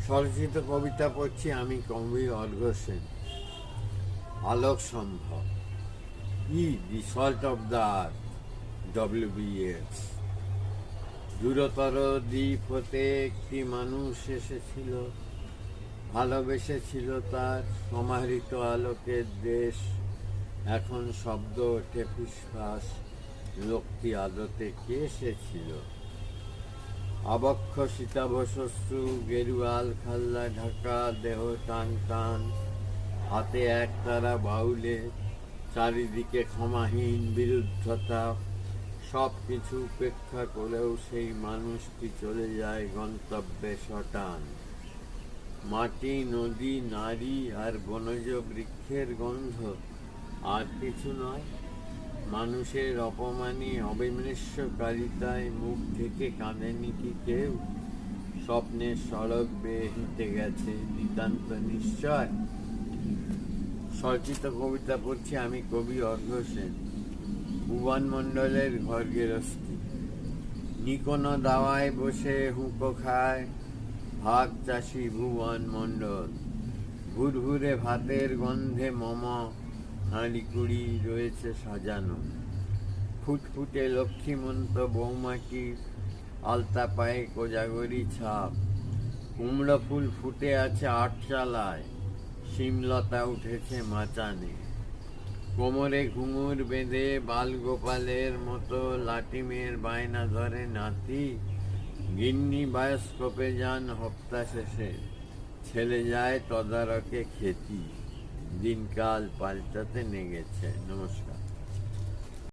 স্বরচিত কবিতা পড়ছি আমি, কবি অর্ঘ্য সেন। আলোক সম্ভব। The salt of the earth, WBS। দূরতর দ্বীপ হতে একটি মানুষ এসেছিল, ভালোবেসেছিল তার সমাহৃত আলোকের দেশ। এখন শব্দ ওঠে ফিসফাস, লোকটি আদতে কে এসেছিল? আবক্ষ সীতাভশস্যু, গেরুয়াল খাল্লা ঢাকা দেহ টান টান, হাতে একতারা বাউলে, চারিদিকে ক্ষমাহীন বিরুদ্ধতা। সব কিছু উপেক্ষা করেও সেই মানুষটি চলে যায় গন্তব্যে সটান। মাটি, নদী, নারী আর বনজ বৃক্ষের গন্ধ, আর কিছু নয়। মানুষের অপমানে, অবিমৃষ্যকারিতায় মুখ ঢেকে কাঁদেনি কি কেউ? স্বপ্নের সড়ক বেয়ে হেঁটে গেছে নিতান্ত নিশ্চয়। স্বরচিত কবিতা পড়ছি আমি, কবি অর্ঘ্য সেন। ভুবন মণ্ডলের ঘর গেরস্তি। নিকোনো দাওয়ায় বসে হুঁকো খায় ভাগ চাষি ভুবন মণ্ডল। ভুরভুরে ভাতের গন্ধে মম হাঁড়ি কুড়ি রয়েছে সাজানো। ফুটফুটে লক্ষ্মীমন্ত বৌমাটির আলতা পায়ে কোজাগরি ছাপ। কুমড়ো ফুল ফুটে আছে আটচালায়, শিমলতা উঠেছে মাচানে। কোমরে ঘুঙুর বেঁধে বালগোপালের মতো লাটিমের বায়না ধরে নাতি। গিন্নি বায়োস্কোপে যান হপ্তা শেষে, ছেলে যায় তদারকে খেতি। দিনকাল পাল্টাতে নেগেছে। নমস্কার।